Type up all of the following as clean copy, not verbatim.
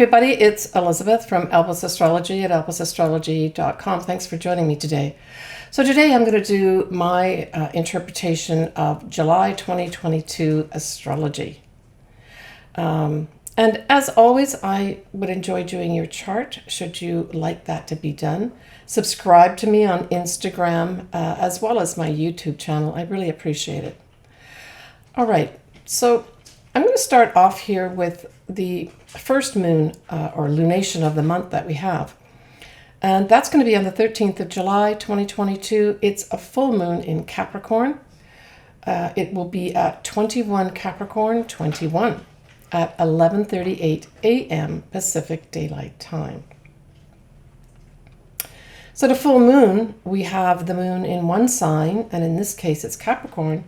everybody, it's Elizabeth from Elvis Astrology at elvisastrology.com. Thanks for joining me today. So today I'm going to do my interpretation of July 2022 astrology. And as always, I would enjoy doing your chart, should you like that to be done. Subscribe to me on Instagram as well as my YouTube channel. I really appreciate it. All right, so I'm going to start off here with the first moon or lunation of the month that we have. And that's going to be on the 13th of July, 2022. It's a full moon in Capricorn. It will be at 21 Capricorn 21 at 11:38 a.m. Pacific Daylight Time. So the full moon, we have the moon in one sign, and in this case it's Capricorn,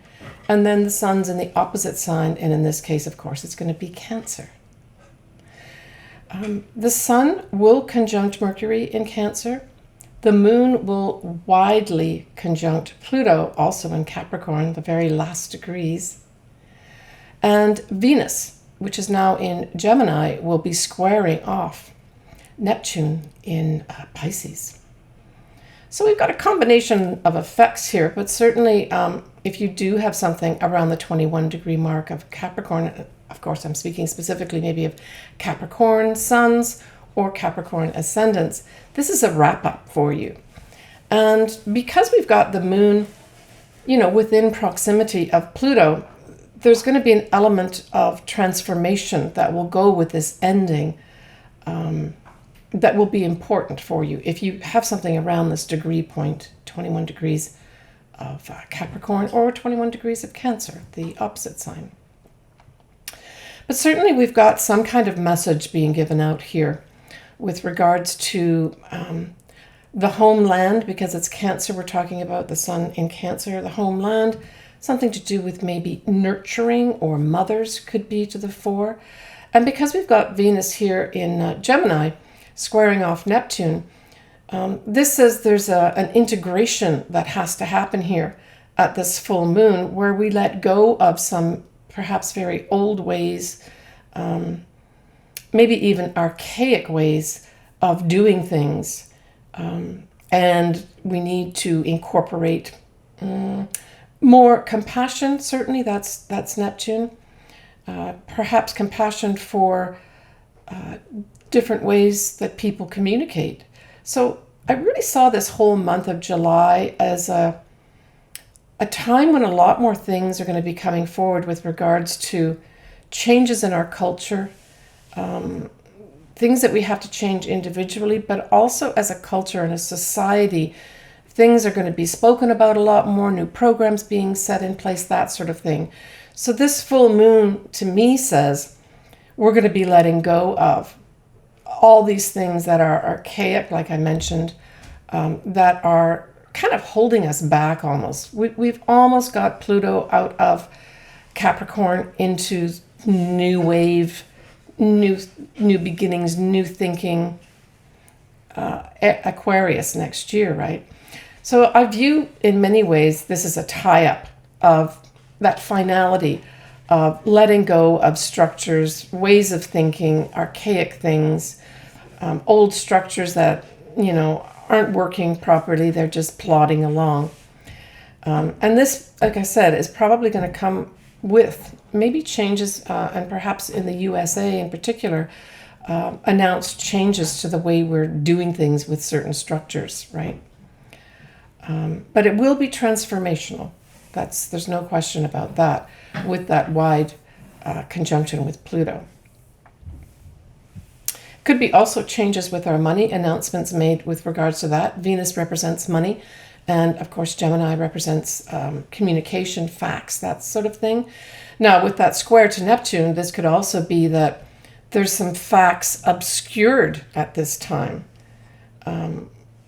and then the sun's in the opposite sign, and in this case, of course, it's going to be Cancer. The sun will conjunct Mercury in Cancer. The moon will widely conjunct Pluto, also in Capricorn, the very last degrees. And Venus, which is now in Gemini, will be squaring off Neptune in Pisces. So we've got a combination of effects here, but certainly if you do have something around the 21 degree mark of Capricorn, of course I'm speaking specifically maybe of Capricorn suns or Capricorn ascendants, this is a wrap up for you. And because we've got the moon, within proximity of Pluto, there's going to be an element of transformation that will go with this ending that will be important for you. If you have something around this degree point, 21 degrees of Capricorn or 21 degrees of Cancer, the opposite sign. But certainly we've got some kind of message being given out here with regards to the homeland, because it's Cancer we're talking about, the sun in Cancer, the homeland, something to do with maybe nurturing or mothers could be to the fore. And because we've got Venus here in Gemini squaring off Neptune, this says there's an integration that has to happen here at this full moon where we let go of some perhaps very old ways, maybe even archaic ways of doing things. And we need to incorporate more compassion. Certainly that's Neptune. Perhaps compassion for different ways that people communicate. So I really saw this whole month of July as a time when a lot more things are going to be coming forward with regards to changes in our culture, things that we have to change individually, but also as a culture and a society. Things are going to be spoken about a lot more, new programs being set in place, that sort of thing. So this full moon to me says we're going to be letting go of all these things that are archaic, like I mentioned, that are kind of holding us back almost. We've almost got Pluto out of Capricorn into new wave, new beginnings, new thinking, Aquarius next year, right? So I view in many ways this is a tie-up of that finality of letting go of structures, ways of thinking, archaic things, old structures that, aren't working properly. They're just plodding along. And this, like I said, is probably going to come with maybe changes, and perhaps in the USA in particular, announced changes to the way we're doing things with certain structures, right? But it will be transformational. There's no question about that, with that wide conjunction with Pluto. Could be also changes with our money, announcements made with regards to that. Venus represents money, and of course Gemini represents communication, facts, that sort of thing. Now with that square to Neptune, this could also be that there's some facts obscured at this time.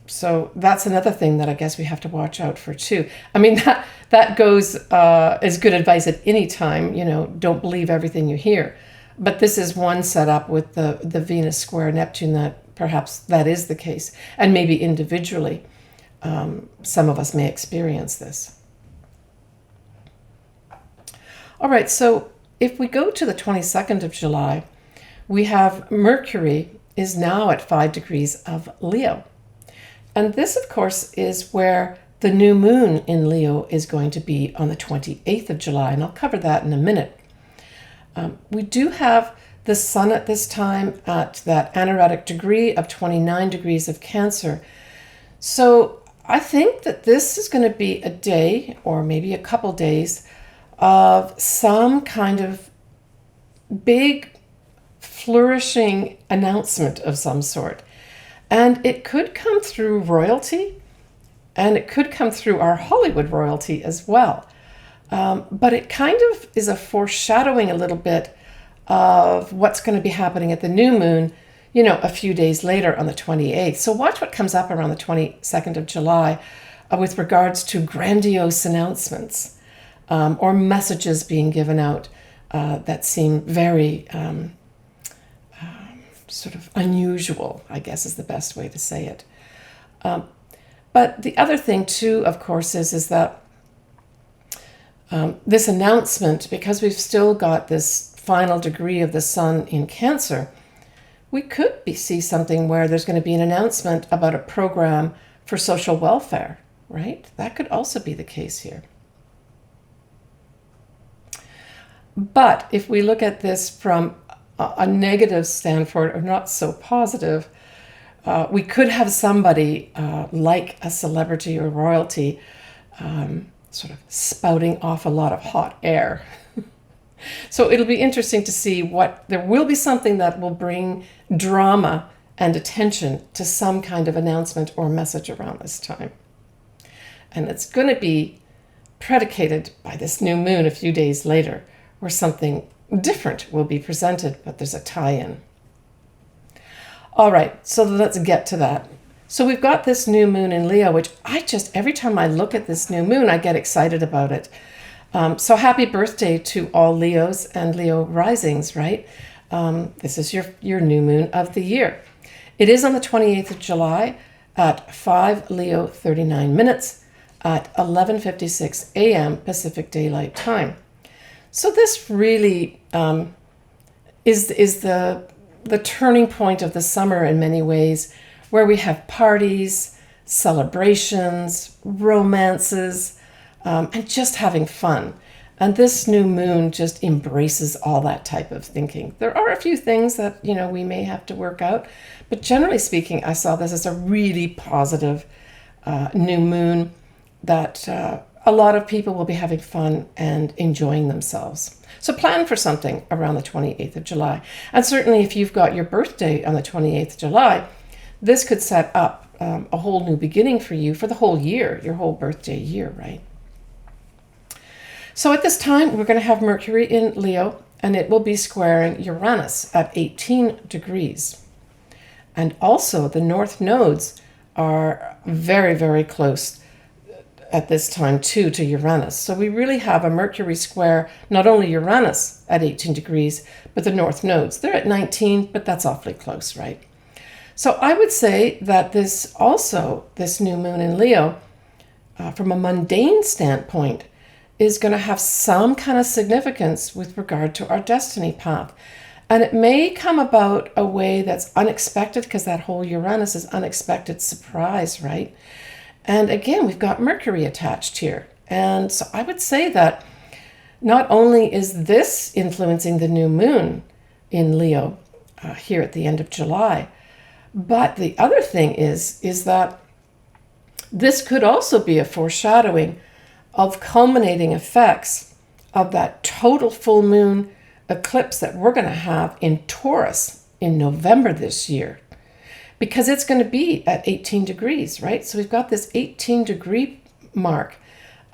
So that's another thing that I guess we have to watch out for too. I mean, that goes as good advice at any time, don't believe everything you hear. But this is one setup with the Venus square Neptune that perhaps that is the case. And maybe individually, some of us may experience this. All right, so if we go to the 22nd of July, we have Mercury is now at 5 degrees of Leo. And this, of course, is where the new moon in Leo is going to be on the 28th of July, and I'll cover that in a minute. We do have the sun at this time at that anaretic degree of 29 degrees of Cancer. So I think that this is going to be a day, or maybe a couple days, of some kind of big flourishing announcement of some sort. And it could come through royalty, and it could come through our Hollywood royalty as well. But it kind of is a foreshadowing a little bit of what's going to be happening at the new moon, a few days later on the 28th. So watch what comes up around the 22nd of July with regards to grandiose announcements or messages being given out that seem very sort of unusual, I guess is the best way to say it. But the other thing too, of course, is that this announcement, because we've still got this final degree of the sun in Cancer, we could see something where there's going to be an announcement about a program for social welfare, right? That could also be the case here. But if we look at this from a negative standpoint, or not so positive, we could have somebody like a celebrity or royalty sort of spouting off a lot of hot air. So it'll be interesting to see there will be something that will bring drama and attention to some kind of announcement or message around this time. And it's going to be predicated by this new moon a few days later, where something different will be presented, but there's a tie-in. All right, so let's get to that. So we've got this new moon in Leo, which every time I look at this new moon, I get excited about it. So happy birthday to all Leos and Leo risings, right? This is your new moon of the year. It is on the 28th of July at 5 Leo 39 minutes at 11:56 a.m. Pacific Daylight Time. So this really is the turning point of the summer in many ways, where we have parties, celebrations, romances, and just having fun. And this new moon just embraces all that type of thinking. There are a few things that, we may have to work out, but generally speaking, I saw this as a really positive new moon that a lot of people will be having fun and enjoying themselves. So plan for something around the 28th of July. And certainly if you've got your birthday on the 28th of July, this could set up a whole new beginning for you for the whole year, your whole birthday year, right? So at this time, we're going to have Mercury in Leo, and it will be squaring Uranus at 18 degrees. And also the north nodes are very, very close at this time too to Uranus. So we really have a Mercury square, not only Uranus at 18 degrees, but the north nodes. They're at 19, but that's awfully close, right? So I would say that this new moon in Leo, from a mundane standpoint, is going to have some kind of significance with regard to our destiny path. And it may come about a way that's unexpected, because that whole Uranus is unexpected surprise, right? And again, we've got Mercury attached here. And so I would say that not only is this influencing the new moon in Leo here at the end of July, but the other thing is that this could also be a foreshadowing of culminating effects of that total full moon eclipse that we're going to have in Taurus in November this year, because it's going to be at 18 degrees, right? So we've got this 18 degree mark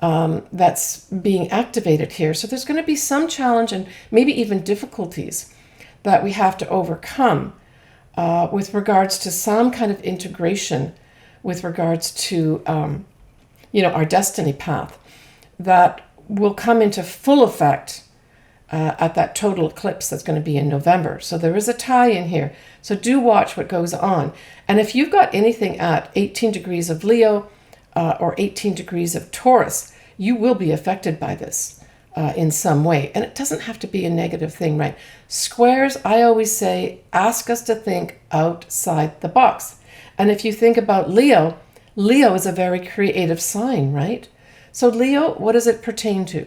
that's being activated here. So there's going to be some challenge and maybe even difficulties that we have to overcome with regards to some kind of integration with regards to, our destiny path that will come into full effect at that total eclipse that's going to be in November. So there is a tie in here. So do watch what goes on. And if you've got anything at 18 degrees of Leo or 18 degrees of Taurus, you will be affected by this. in some way. And it doesn't have to be a negative thing, right? Squares, I always say, ask us to think outside the box. And if you think about Leo, Leo is a very creative sign, right? So Leo, what does it pertain to?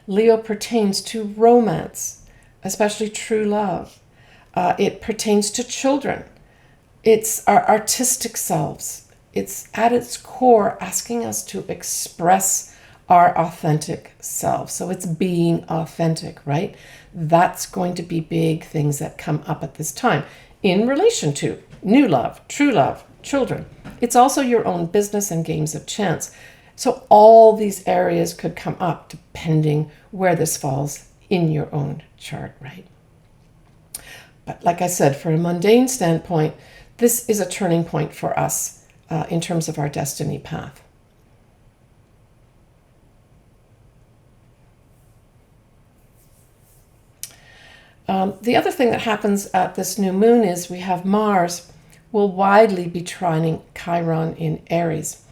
Leo pertains to romance, especially true love. It pertains to children. It's our artistic selves. It's at its core asking us to express our authentic self. So it's being authentic, right? That's going to be big things that come up at this time in relation to new love, true love, children. It's also your own business and games of chance. So all these areas could come up depending where this falls in your own chart, right? But like I said, from a mundane standpoint, this is a turning point for us in terms of our destiny path. The other thing that happens at this new moon is we have Mars will widely be trining Chiron in Aries.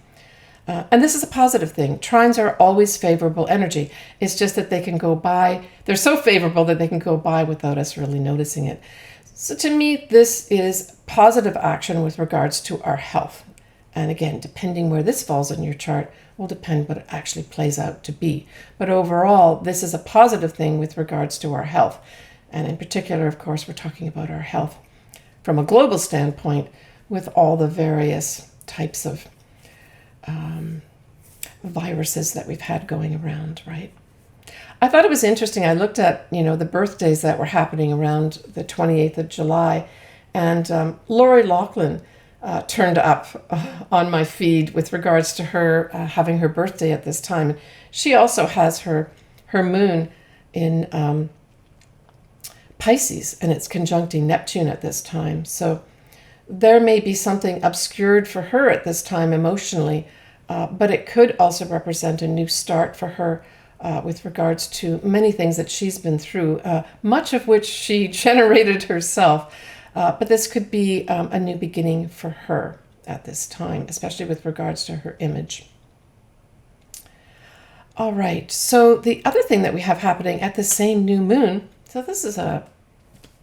And this is a positive thing. Trines are always favorable energy. It's just that they can go by. They're so favorable that they can go by without us really noticing it. So to me, this is positive action with regards to our health. And again, depending where this falls in your chart will depend what it actually plays out to be. But overall, this is a positive thing with regards to our health. And in particular, of course, we're talking about our health from a global standpoint with all the various types of viruses that we've had going around, right? I thought it was interesting. I looked at, the birthdays that were happening around the 28th of July, and Lori Loughlin turned up on my feed with regards to her having her birthday at this time. She also has her moon in Pisces, and it's conjuncting Neptune at this time. So there may be something obscured for her at this time emotionally, but it could also represent a new start for her with regards to many things that she's been through, much of which she generated herself. But this could be a new beginning for her at this time, especially with regards to her image. All right, so the other thing that we have happening at the same new moon, so this is a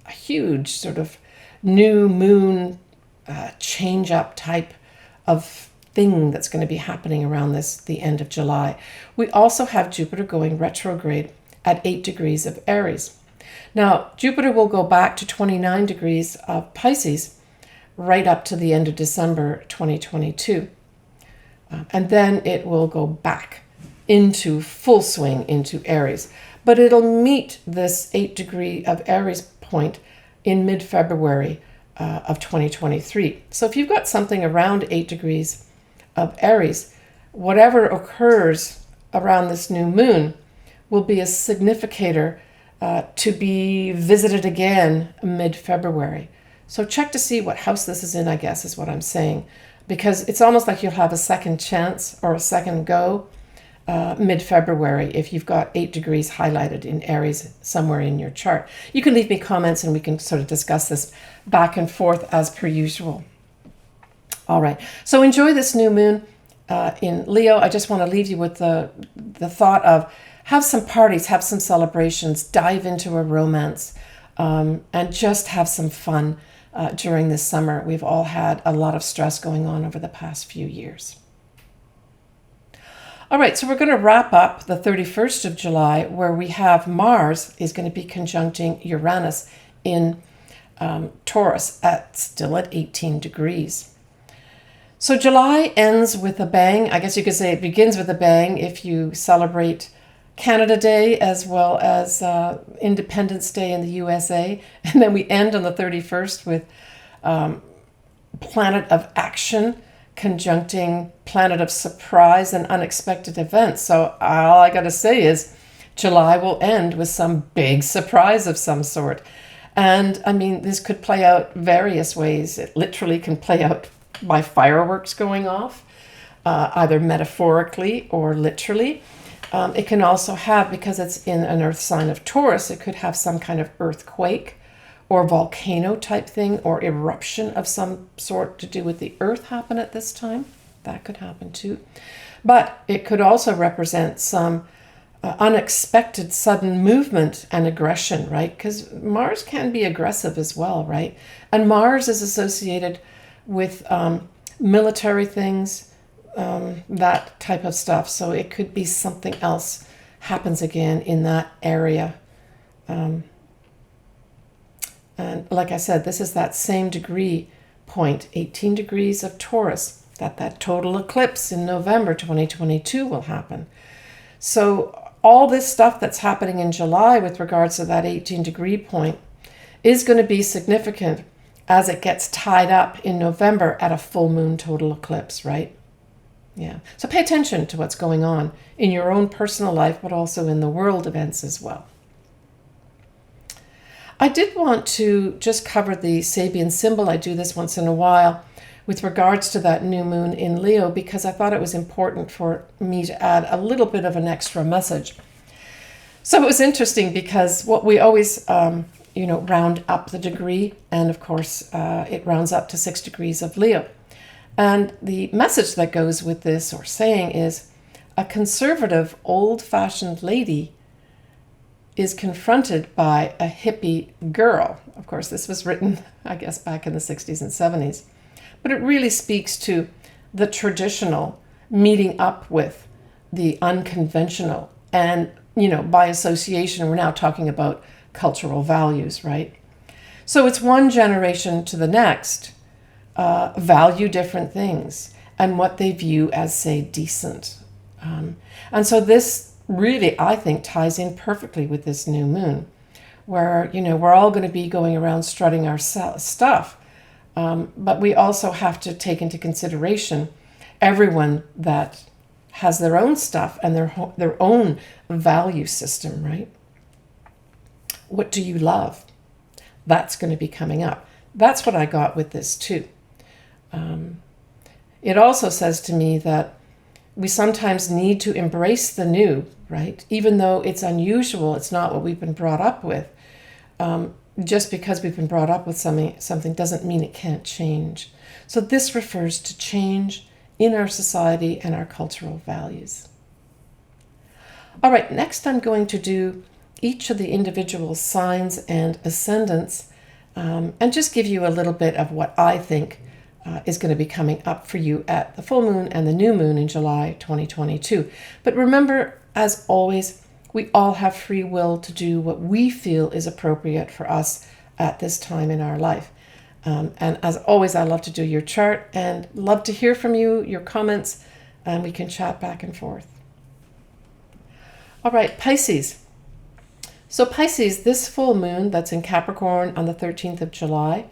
huge sort of new moon change up type of thing that's going to be happening around the end of July. We also have Jupiter going retrograde at 8 degrees of Aries. Now, Jupiter will go back to 29 degrees of Pisces right up to the end of December 2022. And then it will go back into full swing into Aries. But it'll meet this 8 degree of Aries point in mid-February of 2023. So if you've got something around 8 degrees of Aries, whatever occurs around this new moon will be a significator to be visited again mid-February. So check to see what house this is in, I guess, is what I'm saying. Because it's almost like you'll have a second chance or a second go mid-February if you've got 8 degrees highlighted in Aries somewhere in your chart. You can leave me comments and we can sort of discuss this back and forth as per usual. All right, so enjoy this new moon in Leo. I just want to leave you with the thought of have some parties, have some celebrations, dive into a romance, and just have some fun during this summer. We've all had a lot of stress going on over the past few years. All right, so we're going to wrap up the 31st of July where we have Mars is going to be conjuncting Uranus in Taurus still at 18 degrees. So July ends with a bang. I guess you could say it begins with a bang if you celebrate Canada Day as well as Independence Day in the USA. And then we end on the 31st with Planet of Action conjuncting Planet of Surprise and Unexpected Events. So all I got to say is July will end with some big surprise of some sort. And I mean, this could play out various ways. It literally can play out by fireworks going off, either metaphorically or literally. It can also have, because it's in an earth sign of Taurus, it could have some kind of earthquake or volcano type thing or eruption of some sort to do with the earth happen at this time. That could happen too. But it could also represent some unexpected sudden movement and aggression, right? Because Mars can be aggressive as well, right? And Mars is associated with military things, that type of stuff. So it could be something else happens again in that area. And like I said, this is that same degree point, 18 degrees of Taurus, that total eclipse in November 2022 will happen. So all this stuff that's happening in July with regards to that 18 degree point is going to be significant as it gets tied up in November at a full moon total eclipse, right? Yeah. So pay attention to what's going on in your own personal life, but also in the world events as well. I did want to just cover the Sabian symbol. I do this once in a while with regards to that new moon in Leo, because I thought it was important for me to add a little bit of an extra message. So it was interesting because what we always, round up the degree, and of course it rounds up to 6 degrees of Leo. And the message that goes with this or saying is a conservative, old-fashioned lady is confronted by a hippie girl. Of course, this was written, I guess, back in the 60s and 70s. But it really speaks to the traditional meeting up with the unconventional. And, by association, we're now talking about cultural values, right? So it's one generation to the next value different things and what they view as, say, decent. And so this really, I think, ties in perfectly with this new moon, where, we're all going to be going around strutting our stuff. But we also have to take into consideration everyone that has their own stuff and their own value system, right? What do you love? That's going to be coming up. That's what I got with this too. It also says to me that we sometimes need to embrace the new, right? Even though it's unusual, it's not what we've been brought up with. Just because we've been brought up with something doesn't mean it can't change. So this refers to change in our society and our cultural values. All right, next I'm going to do each of the individual signs and ascendants, and just give you a little bit of what I think is going to be coming up for you at the full moon and the new moon in July 2022. But remember, as always, we all have free will to do what we feel is appropriate for us at this time in our life. And as always, I love to do your chart and love to hear from you, your comments, and we can chat back and forth. All right, Pisces. So Pisces, this full moon that's in Capricorn on the 13th of July,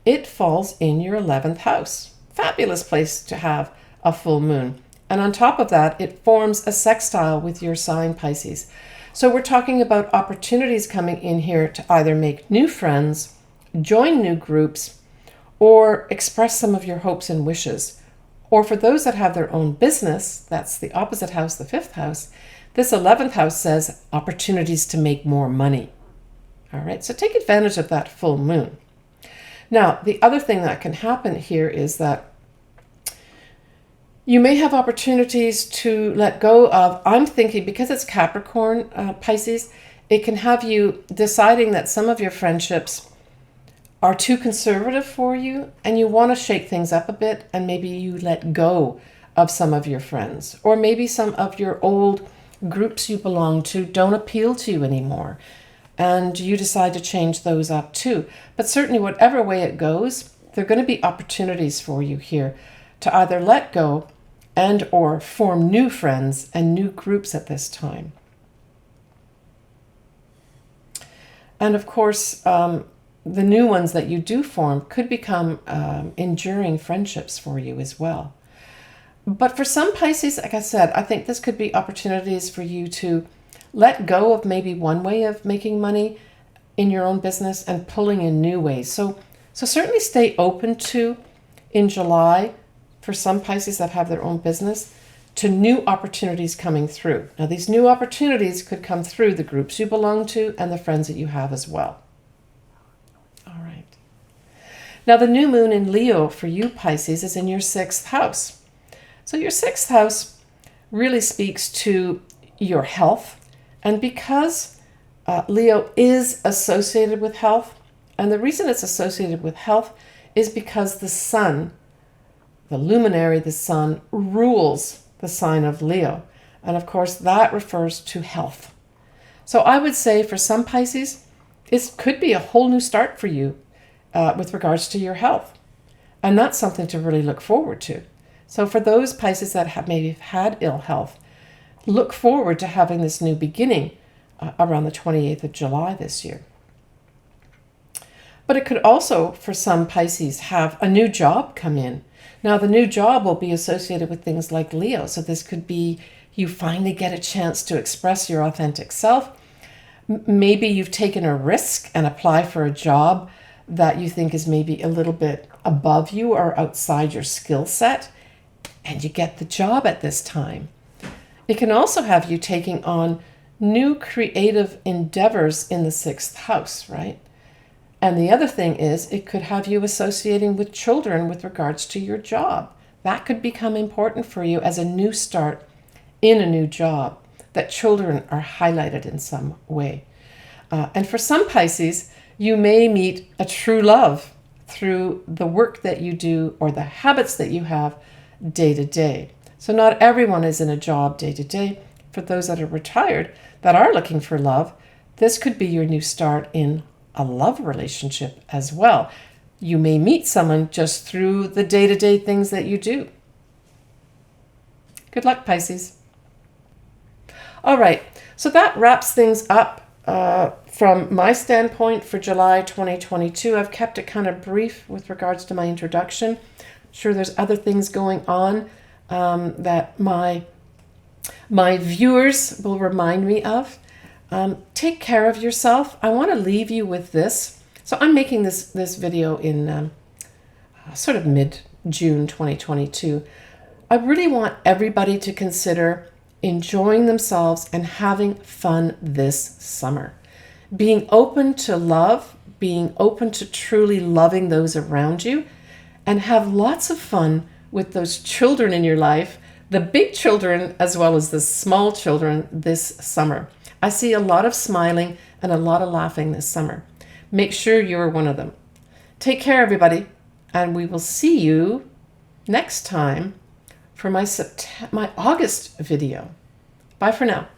it falls in your 11th house. Fabulous place to have a full moon. And on top of that, it forms a sextile with your sign, Pisces. So we're talking about opportunities coming in here to either make new friends, join new groups, or express some of your hopes and wishes. Or for those that have their own business, that's the opposite house, the 5th house, this 11th house says opportunities to make more money. All right, so take advantage of that full moon. Now, the other thing that can happen here is that you may have opportunities to let go of, I'm thinking, because it's Capricorn, Pisces, it can have you deciding that some of your friendships are too conservative for you and you want to shake things up a bit, and maybe you let go of some of your friends, or maybe some of your old groups you belong to don't appeal to you anymore and you decide to change those up too. But certainly whatever way it goes, there are going to be opportunities for you here to either let go and or form new friends and new groups at this time. And of course, the new ones that you do form could become enduring friendships for you as well. But for some Pisces, like I said, I think this could be opportunities for you to let go of maybe one way of making money in your own business and pulling in new ways. So certainly stay open to, in July, for some Pisces that have their own business, to new opportunities coming through. Now, these new opportunities could come through the groups you belong to and the friends that you have as well. All right. Now, the new moon in Leo for you, Pisces, is in your 6th house. So your 6th house really speaks to your health, And because Leo is associated with health, and the reason it's associated with health is because the sun, the luminary, the sun, rules the sign of Leo. And of course, that refers to health. So I would say for some Pisces, it could be a whole new start for you with regards to your health. And that's something to really look forward to. So for those Pisces that have maybe had ill health, look forward to having this new beginning around the 28th of July this year. But it could also, for some Pisces, have a new job come in. Now, the new job will be associated with things like Leo. So this could be you finally get a chance to express your authentic self. Maybe you've taken a risk and apply for a job that you think is maybe a little bit above you or outside your skill set, and you get the job at this time. It can also have you taking on new creative endeavors in the 6th house, right? And the other thing is it could have you associating with children with regards to your job. That could become important for you as a new start in a new job, that children are highlighted in some way. And for some Pisces, you may meet a true love through the work that you do or the habits that you have day to day. So not everyone is in a job day to day. For those that are retired that are looking for love, this could be your new start in a love relationship as well. You may meet someone just through the day-to-day things that you do. Good luck, Pisces. All right, so that wraps things up from my standpoint for July 2022. I've kept it kind of brief with regards to my introduction. I'm sure there's other things going on that my viewers will remind me of. Take care of yourself. I want to leave you with this. So I'm making this video in sort of mid-June 2022. I really want everybody to consider enjoying themselves and having fun this summer. Being open to love, being open to truly loving those around you, and have lots of fun with those children in your life, the big children as well as the small children this summer. I see a lot of smiling and a lot of laughing this summer. Make sure you're one of them. Take care, everybody, and we will see you next time for my August video. Bye for now.